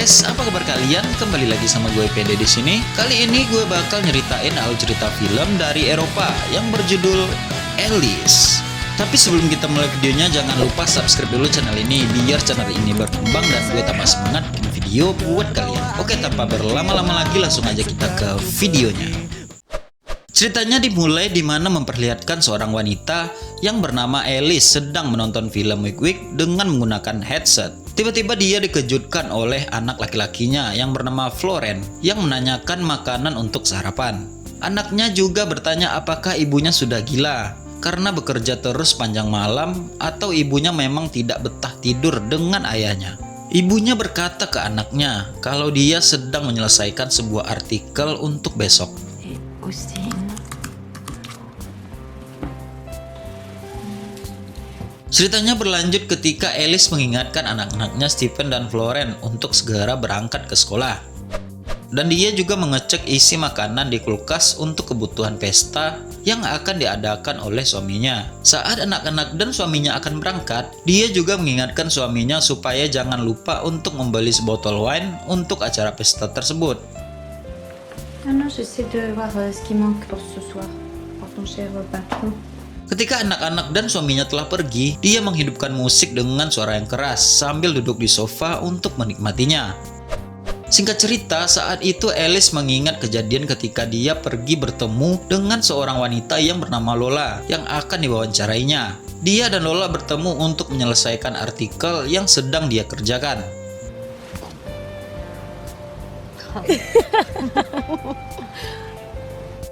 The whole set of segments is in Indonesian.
guys, apa kabar kalian? Kembali lagi sama gue PD di sini. Kali ini gue bakal nyeritain alur cerita film dari Eropa yang berjudul Alice. Tapi sebelum kita mulai videonya, jangan lupa subscribe dulu channel ini biar channel ini berkembang dan gue tambah semangat bikin video buat kalian. Oke, tanpa berlama-lama lagi langsung aja kita ke videonya. Ceritanya dimulai di mana memperlihatkan seorang wanita yang bernama Alice sedang menonton film Wick Wick dengan menggunakan headset. Tiba-tiba dia dikejutkan oleh anak laki-lakinya yang bernama Florence yang menanyakan makanan untuk sarapan. Anaknya juga bertanya apakah ibunya sudah gila karena bekerja terus panjang malam atau ibunya memang tidak betah tidur dengan ayahnya. Ibunya berkata ke anaknya kalau dia sedang menyelesaikan sebuah artikel untuk besok. Ceritanya berlanjut ketika Alice mengingatkan anak-anaknya Stephen dan Florence untuk segera berangkat ke sekolah. Dan dia juga mengecek isi makanan di kulkas untuk kebutuhan pesta yang akan diadakan oleh suaminya. Saat anak-anak dan suaminya akan berangkat, dia juga mengingatkan suaminya supaya jangan lupa untuk membeli sebotol wine untuk acara pesta tersebut. Non, j'essaie de voir ce qui manque pour ce soir, pour ton cher patron. Ketika anak-anak dan suaminya telah pergi, dia menghidupkan musik dengan suara yang keras sambil duduk di sofa untuk menikmatinya. Singkat cerita, saat itu Alice mengingat kejadian ketika dia pergi bertemu dengan seorang wanita yang bernama Lola yang akan diwawancarainya. Dia dan Lola bertemu untuk menyelesaikan artikel yang sedang dia kerjakan.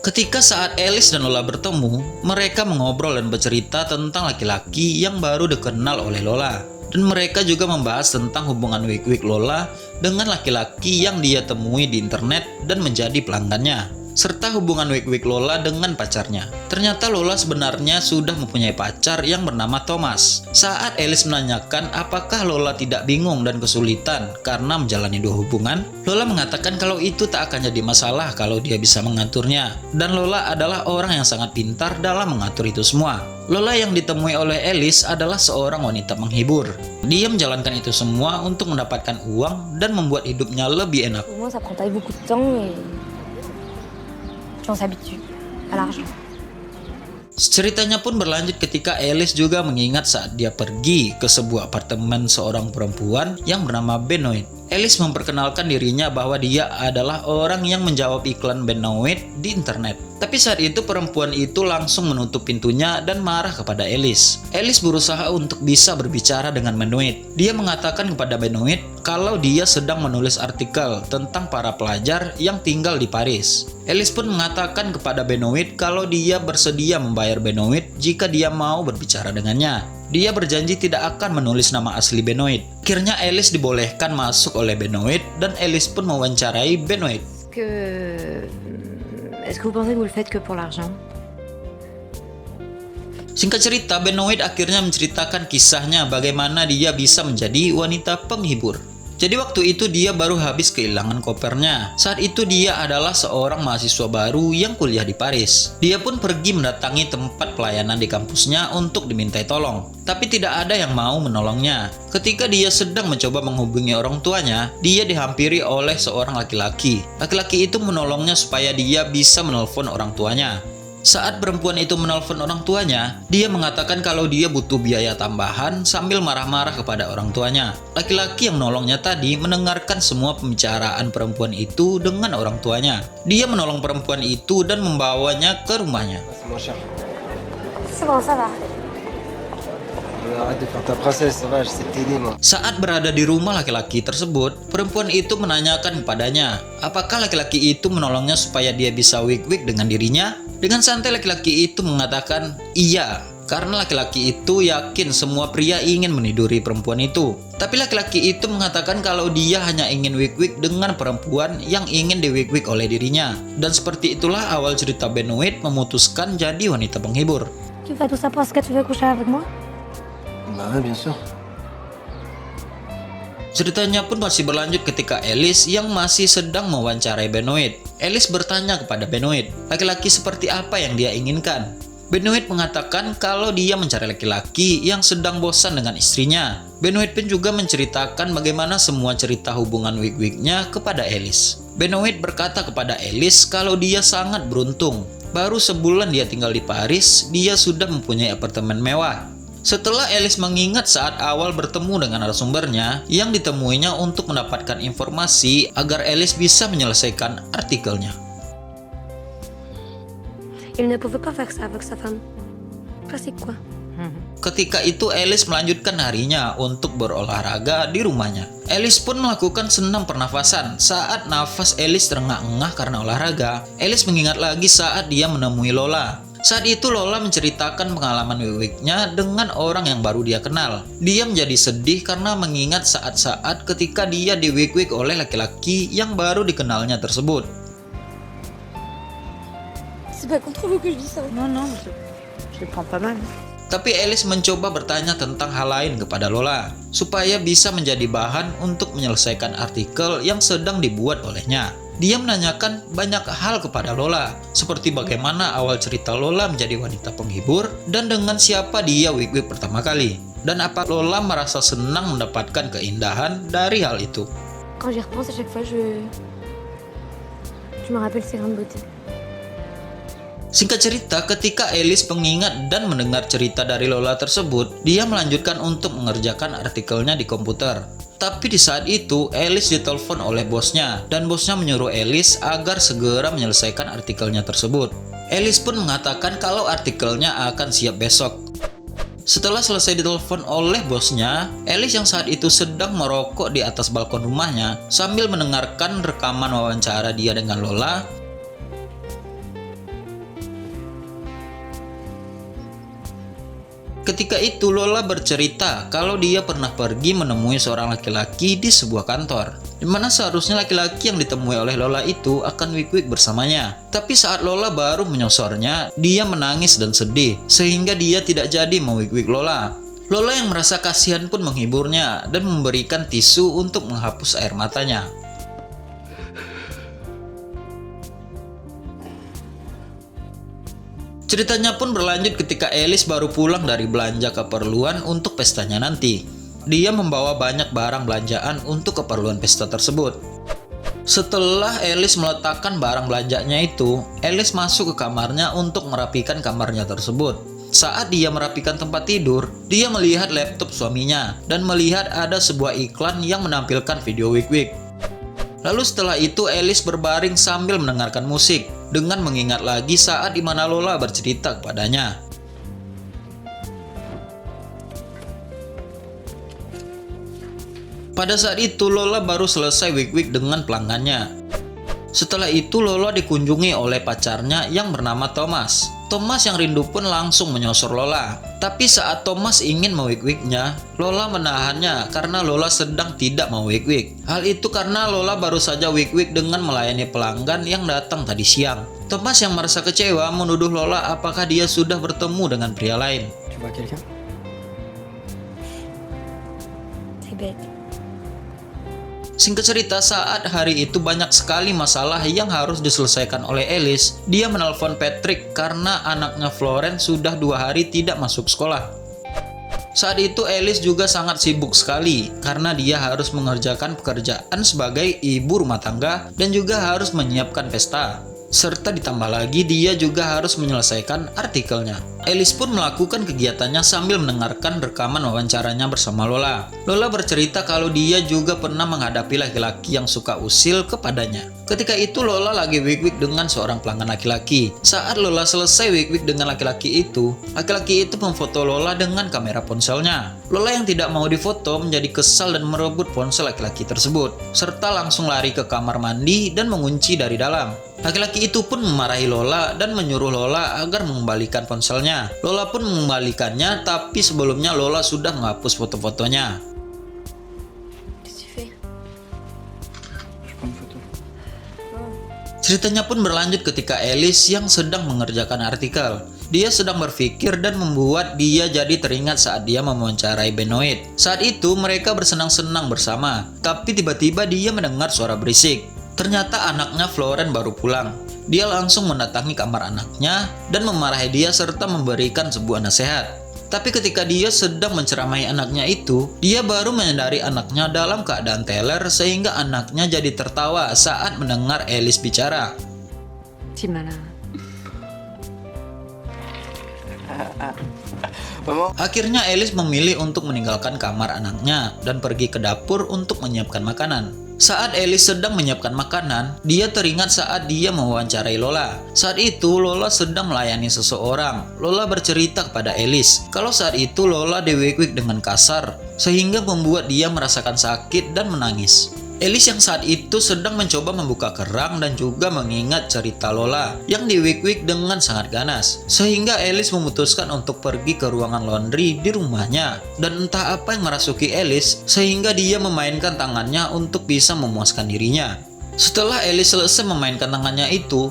Ketika saat Alice dan Lola bertemu, mereka mengobrol dan bercerita tentang laki-laki yang baru dikenal oleh Lola. Dan mereka juga membahas tentang hubungan Wick Wick Lola dengan laki-laki yang dia temui di internet dan menjadi pelanggannya. Serta hubungan Wick Wick Lola dengan pacarnya. Ternyata Lola sebenarnya sudah mempunyai pacar yang bernama Thomas. Saat Alice menanyakan apakah Lola tidak bingung dan kesulitan karena menjalani dua hubungan, Lola mengatakan kalau itu tak akan jadi masalah kalau dia bisa mengaturnya. Dan Lola adalah orang yang sangat pintar dalam mengatur itu semua. Lola yang ditemui oleh Alice adalah seorang wanita menghibur. Dia menjalankan itu semua untuk mendapatkan uang dan membuat hidupnya lebih enak. Au moins, ça prend pas beaucoup de temps et on s'habitue à l'argent. Ceritanya pun berlanjut ketika Alice juga mengingat saat dia pergi ke sebuah apartemen seorang perempuan yang bernama Benoit. Alice memperkenalkan dirinya bahwa dia adalah orang yang menjawab iklan Benoit di internet. Tapi saat itu perempuan itu langsung menutup pintunya dan marah kepada Alice. Alice berusaha untuk bisa berbicara dengan Benoit. Dia mengatakan kepada Benoit kalau dia sedang menulis artikel tentang para pelajar yang tinggal di Paris. Alice pun mengatakan kepada Benoit kalau dia bersedia membayar Benoit jika dia mau berbicara dengannya. Dia berjanji tidak akan menulis nama asli Benoit. Akhirnya Alice dibolehkan masuk oleh Benoit dan Alice pun mewawancarai Benoit. Est-ce que vous pensez que vous le faites que pour l'argent? Singkat cerita, Benoit akhirnya menceritakan kisahnya bagaimana dia bisa menjadi wanita penghibur. Jadi waktu itu dia baru habis kehilangan kopernya. Saat itu dia adalah seorang mahasiswa baru yang kuliah di Paris. Dia pun pergi mendatangi tempat pelayanan di kampusnya untuk dimintai tolong. Tapi tidak ada yang mau menolongnya. Ketika dia sedang mencoba menghubungi orang tuanya, dia dihampiri oleh seorang laki-laki. Laki-laki itu menolongnya supaya dia bisa menelpon orang tuanya. Saat perempuan itu menelpon orang tuanya, dia mengatakan kalau dia butuh biaya tambahan sambil marah-marah kepada orang tuanya. Laki-laki yang menolongnya tadi mendengarkan semua pembicaraan perempuan itu dengan orang tuanya. Dia menolong perempuan itu dan membawanya ke rumahnya. C'est bon, ça va. Saat berada di rumah laki-laki tersebut, perempuan itu menanyakan kepadanya, apakah laki-laki itu menolongnya supaya dia bisa wik-wik dengan dirinya? Dengan santai laki-laki itu mengatakan iya, karena laki-laki itu yakin semua pria ingin meniduri perempuan itu. Tapi laki-laki itu mengatakan kalau dia hanya ingin wik-wik dengan perempuan yang ingin di-wik-wik oleh dirinya. Dan seperti itulah awal cerita Benoit memutuskan jadi wanita penghibur. Tu fais tout ça parce que tu veux coucher avec moi? Bah bien sûr. Ceritanya pun masih berlanjut ketika Alice yang masih sedang mewawancarai Benoit. Alice bertanya kepada Benoit, laki-laki seperti apa yang dia inginkan? Benoit mengatakan kalau dia mencari laki-laki yang sedang bosan dengan istrinya. Benoit pun juga menceritakan bagaimana semua cerita hubungan Wig-Wignya kepada Alice. Benoit berkata kepada Alice kalau dia sangat beruntung. Baru sebulan dia tinggal di Paris, dia sudah mempunyai apartemen mewah. Setelah Alice mengingat saat awal bertemu dengan narasumbernya yang ditemuinya untuk mendapatkan informasi agar Alice bisa menyelesaikan artikelnya. Il ne pouvait pas faire ça avec sa femme. Pratique quoi? Ketika itu Alice melanjutkan harinya untuk berolahraga di rumahnya. Alice pun melakukan senam pernafasan. Saat nafas Alice terengah-engah karena olahraga, Alice mengingat lagi saat dia menemui Lola. Saat itu Lola menceritakan pengalaman Wig-Wignya dengan orang yang baru dia kenal. Dia menjadi sedih karena mengingat saat-saat ketika dia di Wig-Wig oleh laki-laki yang baru dikenalnya tersebut. C'est pas contre vous que je dis ça. Non, non, je le prends pas mal. Tapi Alice mencoba bertanya tentang hal lain kepada Lola, supaya bisa menjadi bahan untuk menyelesaikan artikel yang sedang dibuat olehnya. Dia menanyakan banyak hal kepada Lola, seperti bagaimana awal cerita Lola menjadi wanita penghibur, dan dengan siapa dia Wig-Wig pertama kali. Dan apa Lola merasa senang mendapatkan keindahan dari hal itu. Quand j'y repense à chaque fois, je me rappelle ses grandes beautés. Singkat cerita, ketika Alice mengingat dan mendengar cerita dari Lola tersebut, dia melanjutkan untuk mengerjakan artikelnya di komputer. Tapi di saat itu, Alice ditelepon oleh bosnya, dan bosnya menyuruh Alice agar segera menyelesaikan artikelnya tersebut. Alice pun mengatakan kalau artikelnya akan siap besok. Setelah selesai ditelepon oleh bosnya, Alice yang saat itu sedang merokok di atas balkon rumahnya sambil mendengarkan rekaman wawancara dia dengan Lola. Ketika itu Lola bercerita kalau dia pernah pergi menemui seorang laki-laki di sebuah kantor, di mana seharusnya laki-laki yang ditemui oleh Lola itu akan Wig-Wig bersamanya. Tapi saat Lola baru menyosornya, dia menangis dan sedih, sehingga dia tidak jadi mewig-wig Lola. Lola yang merasa kasihan pun menghiburnya dan memberikan tisu untuk menghapus air matanya. Ceritanya pun berlanjut ketika Alice baru pulang dari belanja keperluan untuk pestanya nanti. Dia membawa banyak barang belanjaan untuk keperluan pesta tersebut. Setelah Alice meletakkan barang belanjanya itu, Alice masuk ke kamarnya untuk merapikan kamarnya tersebut. Saat dia merapikan tempat tidur, dia melihat laptop suaminya dan melihat ada sebuah iklan yang menampilkan video Wig-Wig. Lalu setelah itu Alice berbaring sambil mendengarkan musik dengan mengingat lagi saat dimana Lola bercerita kepadanya. Pada saat itu Lola baru selesai Wig-Wig dengan pelanggannya. Setelah itu Lola dikunjungi oleh pacarnya yang bernama Thomas. Thomas yang rindu pun langsung menyosor Lola. Tapi saat Thomas ingin mewig-wignya, Lola menahannya karena Lola sedang tidak mau wig-wig. Hal itu karena Lola baru saja wig-wig dengan melayani pelanggan yang datang tadi siang. Thomas yang merasa kecewa menuduh Lola apakah dia sudah bertemu dengan pria lain. Tu vois quelqu'un? C'est bête. Singkat cerita, saat hari itu banyak sekali masalah yang harus diselesaikan oleh Alice. Dia menelpon Patrick karena anaknya Florence sudah 2 hari tidak masuk sekolah. Saat itu Alice juga sangat sibuk sekali karena dia harus mengerjakan pekerjaan sebagai ibu rumah tangga dan juga harus menyiapkan pesta. Serta ditambah lagi dia juga harus menyelesaikan artikelnya. Alice pun melakukan kegiatannya sambil mendengarkan rekaman wawancaranya bersama Lola. Lola bercerita kalau dia juga pernah menghadapi laki-laki yang suka usil kepadanya. Ketika itu Lola lagi wig-wig dengan seorang pelanggan laki-laki. Saat Lola selesai wig-wig dengan laki-laki itu memfoto Lola dengan kamera ponselnya. Lola yang tidak mau difoto menjadi kesal dan merebut ponsel laki-laki tersebut, serta langsung lari ke kamar mandi dan mengunci dari dalam. Laki-laki itu pun memarahi Lola dan menyuruh Lola agar mengembalikan ponselnya. Lola pun mengembalikannya, tapi sebelumnya Lola sudah menghapus foto-fotonya. Qu'est-ce que tu fais? Je prends une photo. Ceritanya pun berlanjut ketika Alice yang sedang mengerjakan artikel. Dia sedang berpikir dan membuat dia jadi teringat saat dia mewawancarai Benoit. Saat itu mereka bersenang-senang bersama, tapi tiba-tiba dia mendengar suara berisik. Ternyata anaknya Florence baru pulang. Dia langsung mendatangi kamar anaknya dan memarahi dia serta memberikan sebuah nasihat. Tapi ketika dia sedang menceramahi anaknya itu, dia baru menyadari anaknya dalam keadaan teler sehingga anaknya jadi tertawa saat mendengar Alice bicara. Si malin. Akhirnya Alice memilih untuk meninggalkan kamar anaknya dan pergi ke dapur untuk menyiapkan makanan. Saat Alice sedang menyiapkan makanan, dia teringat saat dia mewawancarai Lola. Saat itu Lola sedang melayani seseorang. Lola bercerita kepada Alice kalau saat itu Lola diwik-wik dengan kasar sehingga membuat dia merasakan sakit dan menangis. Alice yang saat itu sedang mencoba membuka kerang dan juga mengingat cerita Lola yang diwik-wik dengan sangat ganas. Sehingga Alice memutuskan untuk pergi ke ruangan laundry di rumahnya. Dan entah apa yang merasuki Alice sehingga dia memainkan tangannya untuk bisa memuaskan dirinya. Setelah Alice selesai memainkan tangannya itu,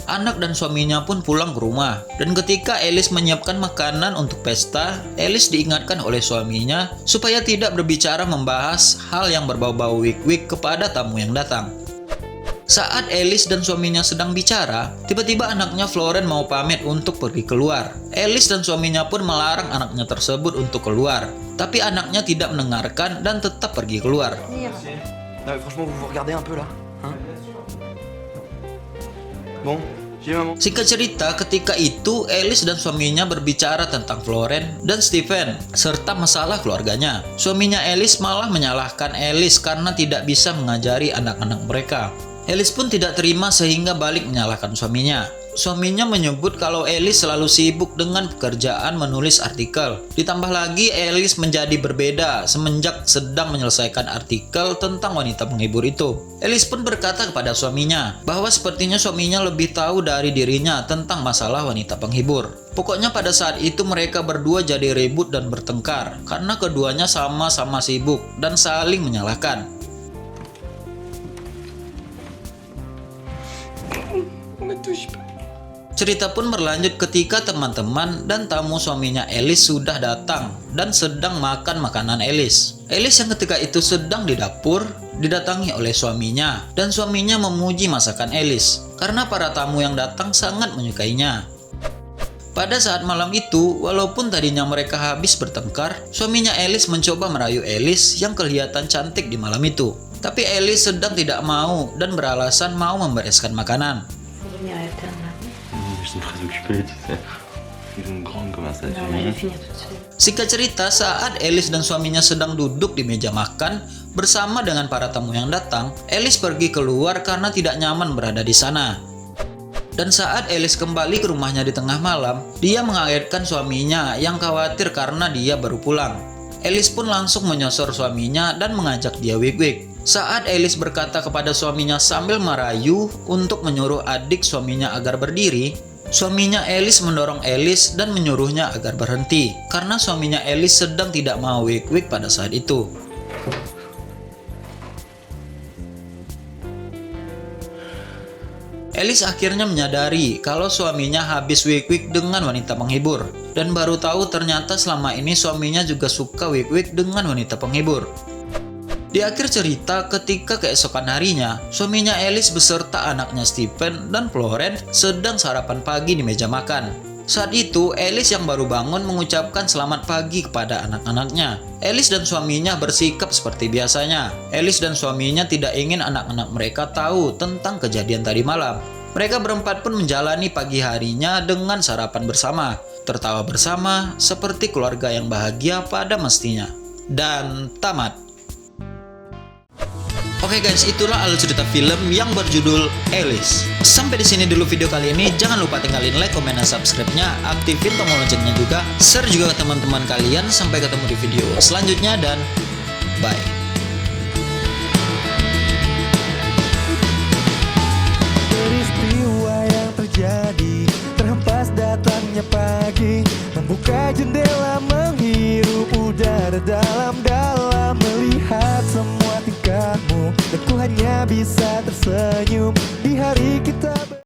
anak dan suaminya pun pulang ke rumah. Dan ketika Alice menyiapkan makanan untuk pesta, Alice diingatkan oleh suaminya supaya tidak berbicara membahas hal yang berbau-bau wik-wik kepada tamu yang datang. Saat Alice dan suaminya sedang bicara, tiba-tiba anaknya Florence mau pamit untuk pergi keluar. Alice dan suaminya pun melarang anaknya tersebut untuk keluar. Tapi anaknya tidak mendengarkan dan tetap pergi keluar. Non mais franchement, vous vous regardez un peu là, hein? Bon, j'y vais maman. Singkat cerita, ketika itu Alice dan suaminya berbicara tentang Florence dan Stephen serta masalah keluarganya. Suaminya Alice malah menyalahkan Alice karena tidak bisa mengajari anak-anak mereka. Alice pun tidak terima sehingga balik menyalahkan suaminya. Suaminya menyebut kalau Alice selalu sibuk dengan pekerjaan menulis artikel. Ditambah lagi Alice menjadi berbeda semenjak sedang menyelesaikan artikel tentang wanita penghibur itu. Alice pun berkata kepada suaminya bahwa sepertinya suaminya lebih tahu dari dirinya tentang masalah wanita penghibur. Pokoknya pada saat itu mereka berdua jadi ribut dan bertengkar karena keduanya sama-sama sibuk dan saling menyalahkan. Cerita pun berlanjut ketika teman-teman dan tamu suaminya Alice sudah datang dan sedang makan makanan Alice. Alice yang ketika itu sedang di dapur didatangi oleh suaminya dan suaminya memuji masakan Alice karena para tamu yang datang sangat menyukainya. Pada saat malam itu, walaupun tadinya mereka habis bertengkar, suaminya Alice mencoba merayu Alice yang kelihatan cantik di malam itu. Tapi Alice sedang tidak mau dan beralasan mau membereskan makanan. Faut venir à la table là. Ils sont très occupés, tu sais. Ils ont une grande conversation. Non, mais je vais finir tout de suite. Singkat cerita, saat Alice dan suaminya sedang duduk di meja makan bersama dengan para tamu yang datang, Alice pergi keluar karena tidak nyaman berada di sana. Dan saat Alice kembali ke rumahnya di tengah malam, dia mengagetkan suaminya yang khawatir karena dia baru pulang. Alice pun langsung menyosor suaminya dan mengajak dia wik-wik. Saat Alice berkata kepada suaminya sambil merayu untuk menyuruh adik suaminya agar berdiri, suaminya Alice mendorong Alice dan menyuruhnya agar berhenti karena suaminya Alice sedang tidak mau wik-wik pada saat itu. Alice akhirnya menyadari kalau suaminya habis wik-wik dengan wanita penghibur dan baru tahu ternyata selama ini suaminya juga suka wik-wik dengan wanita penghibur. Di akhir cerita, ketika keesokan harinya, suaminya Alice beserta anaknya Stephen dan Florence sedang sarapan pagi di meja makan. Saat itu, Alice yang baru bangun mengucapkan selamat pagi kepada anak-anaknya. Alice dan suaminya bersikap seperti biasanya. Alice dan suaminya tidak ingin anak-anak mereka tahu tentang kejadian tadi malam. Mereka berempat pun menjalani pagi harinya dengan sarapan bersama, tertawa bersama, seperti keluarga yang bahagia pada mestinya. Dan tamat. Oke guys, itulah alur cerita film yang berjudul Alice. Sampai di sini dulu video kali ini. Jangan lupa tinggalin like, komen, dan subscribe-nya. Aktifin tombol loncengnya juga. Share juga ke teman-teman kalian. Sampai ketemu di video selanjutnya dan bye. Peristiwa yang terjadi, terhempas datangnya pagi, membuka jendela menghirup udara dalam-dalam, melihat semua tingkahmu, dan ku hanya bisa tersenyum.